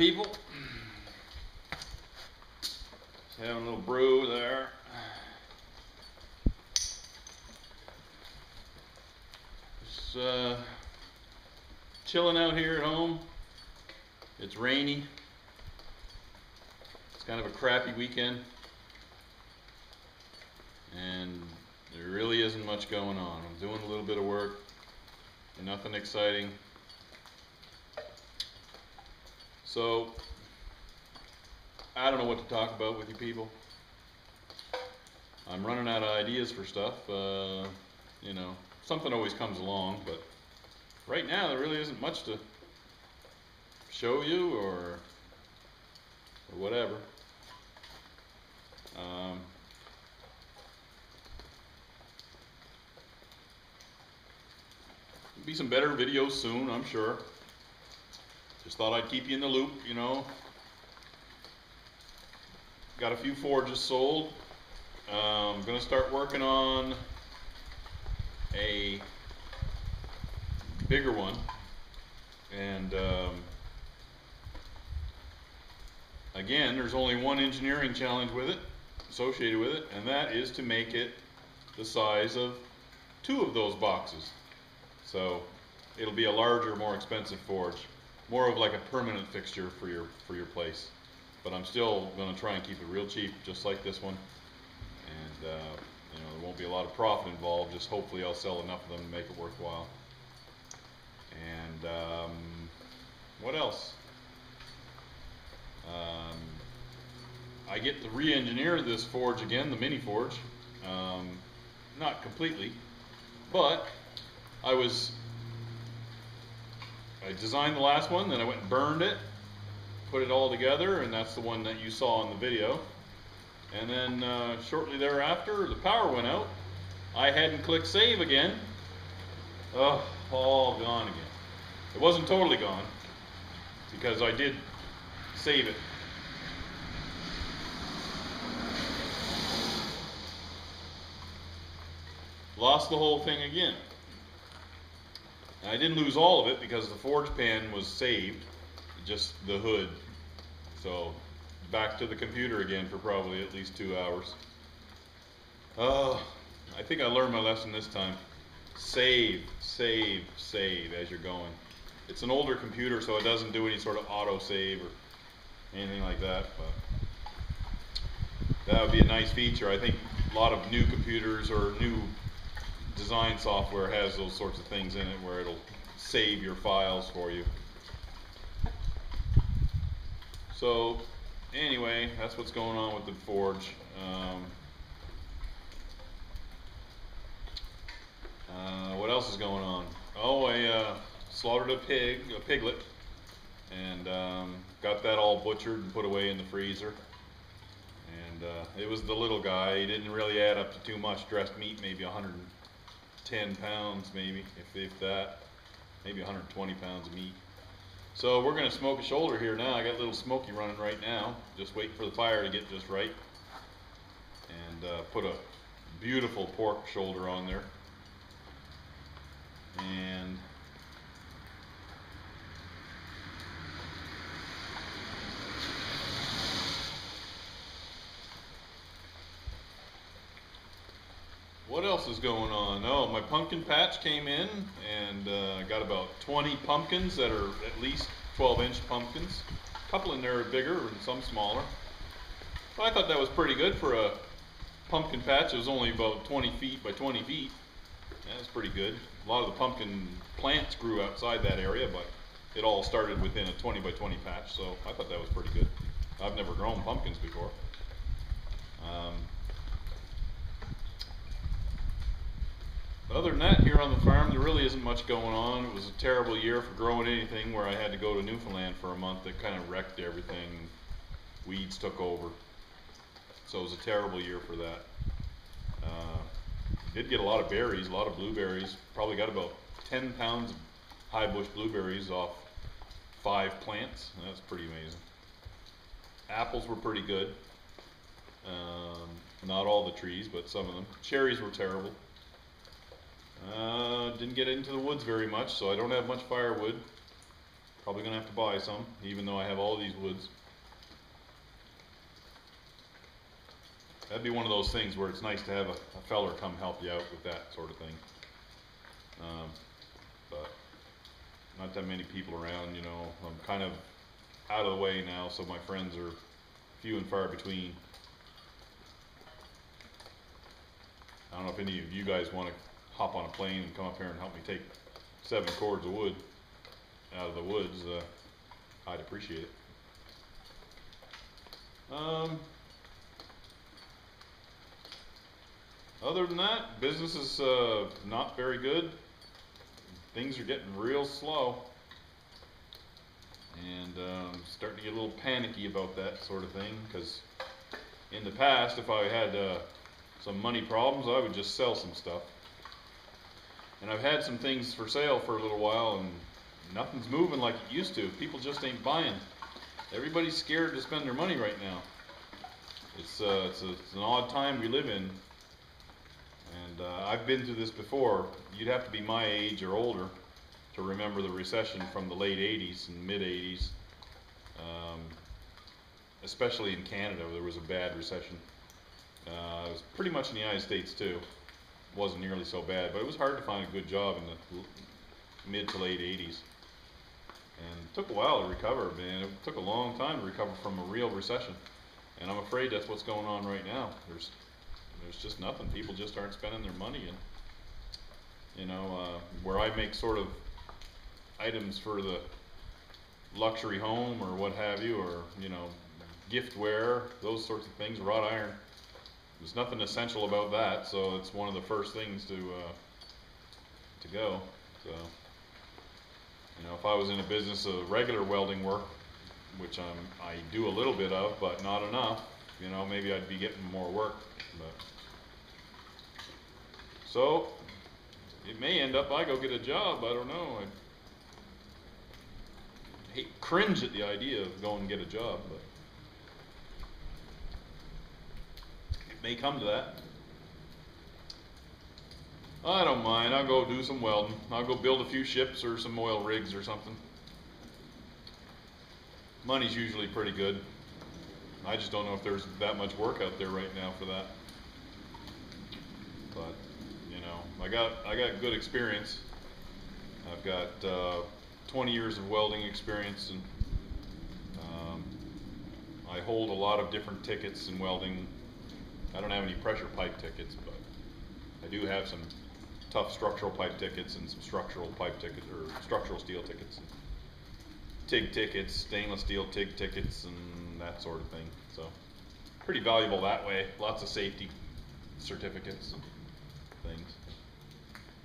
people. Just having a little brew there. Just chilling out here at home. It's rainy. It's kind of a crappy weekend. And there really isn't much going on. I'm doing a little bit of work. Nothing exciting. So, I don't know what to talk about with you people. I'm running out of ideas for stuff. You know, something always comes along, but right now there really isn't much to show you or whatever. There'll be some better videos soon, I'm sure. Just thought I'd keep you in the loop, you know. Got a few forges sold. I'm going to start working on a bigger one. And again, there's only one engineering challenge with it, associated with it, and that is to make it the size of 2 of those boxes. So it'll be a larger, more expensive forge, more of like a permanent fixture for your place. But I'm still going to try and keep it real cheap, just like this one. And you know, there won't be a lot of profit involved. Just hopefully I'll sell enough of them to make it worthwhile. And what else? I get to re-engineer this forge again, the mini forge. Not completely, but I designed the last one, then I went and burned it, put it all together, and that's the one that you saw in the video. And then shortly thereafter, the power went out. I hadn't clicked save again. Oh, all gone again. It wasn't totally gone, because I did save it. Lost the whole thing again. I didn't lose all of it because the forge pan was saved, just the hood. So back to the computer again for probably at least 2 hours. I think I learned my lesson this time. Save, save, save as you're going. It's an older computer, so it doesn't do any sort of auto save or anything like that, but that would be a nice feature. I think a lot of new computers or new design software has those sorts of things in it where it'll save your files for you. So anyway, that's what's going on with the forge. What else is going on? Oh, I slaughtered a piglet, and got that all butchered and put away in the freezer. And it was the little guy. He didn't really add up to too much dressed meat, maybe 110 pounds, maybe, if that, maybe 120 pounds of meat. So we're going to smoke a shoulder here now. I got a little smoky running right now, just waiting for the fire to get just right, and put a beautiful pork shoulder on there. And what else is going on? Oh, my pumpkin patch came in, and I got about 20 pumpkins that are at least 12-inch pumpkins. A couple in there are bigger and some smaller. But I thought that was pretty good for a pumpkin patch. It was only about 20 feet by 20 feet. That's pretty good. A lot of the pumpkin plants grew outside that area, but it all started within a 20 by 20 patch, so I thought that was pretty good. I've never grown pumpkins before. Other than that, here on the farm, there really isn't much going on. It was a terrible year for growing anything, where I had to go to Newfoundland for a month. That kind of wrecked everything. Weeds took over. So it was a terrible year for that. Did get a lot of berries, a lot of blueberries. Probably got about 10 pounds of high bush blueberries off 5 plants. That's pretty amazing. Apples were pretty good. Not all the trees, but some of them. Cherries were terrible. Didn't get into the woods very much, so I don't have much firewood. Probably gonna have to buy some, even though I have all these woods. That'd be one of those things where it's nice to have a feller come help you out with that sort of thing. But not that many people around, you know. I'm kind of out of the way now, so my friends are few and far between. I don't know if any of you guys want to hop on a plane and come up here and help me take 7 cords of wood out of the woods. I'd appreciate it. Other than that, business is not very good. Things are getting real slow, and starting to get a little panicky about that sort of thing, because in the past, if I had some money problems, I would just sell some stuff. And I've had some things for sale for a little while, and nothing's moving like it used to. People just ain't buying. Everybody's scared to spend their money right now. It's an odd time we live in. And I've been through this before. You'd have to be my age or older to remember the recession from the late 80s and mid 80s. Especially in Canada, there was a bad recession. It was pretty much in the United States too. It wasn't nearly so bad, but it was hard to find a good job in the mid to late 80s. And it took a while to recover, man. It took a long time to recover from a real recession. And I'm afraid that's what's going on right now. There's just nothing. People just aren't spending their money. And you know, where I make sort of items for the luxury home or what have you, or you know, giftware, those sorts of things, wrought iron. There's nothing essential about that, so it's one of the first things to go. So, you know, if I was in a business of regular welding work, which I do a little bit of, but not enough, you know, maybe I'd be getting more work. But so it may end up I go get a job. I don't know. I cringe at the idea of going and get a job, but it may come to that. I don't mind. I'll go do some welding. I'll go build a few ships or some oil rigs or something. Money's usually pretty good. I just don't know if there's that much work out there right now for that. But you know, I got good experience. I've got 20 years of welding experience, and I hold a lot of different tickets in welding. I don't have any pressure pipe tickets, but I do have some tough structural pipe tickets and some structural pipe tickets, or structural steel tickets, and TIG tickets, stainless steel TIG tickets, and that sort of thing. So pretty valuable that way. Lots of safety certificates and things.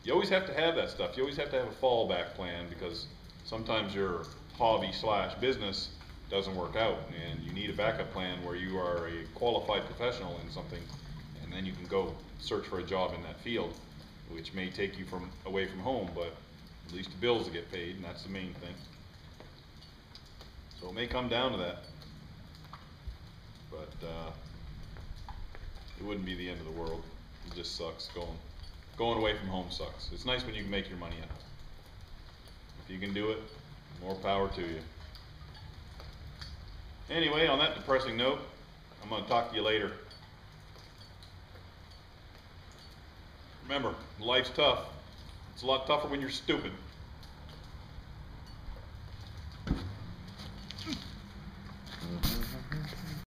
You always have to have that stuff. You always have to have a fallback plan, because sometimes your hobby / business doesn't work out, and you need a backup plan where you are a qualified professional in something, and then you can go search for a job in that field, which may take you away from home, but at least the bills will get paid, and that's the main thing. So it may come down to that, but it wouldn't be the end of the world. It just sucks. Going away from home sucks. It's nice when you can make your money at home. If you can do it, more power to you. Anyway, on that depressing note, I'm going to talk to you later. Remember, life's tough. It's a lot tougher when you're stupid.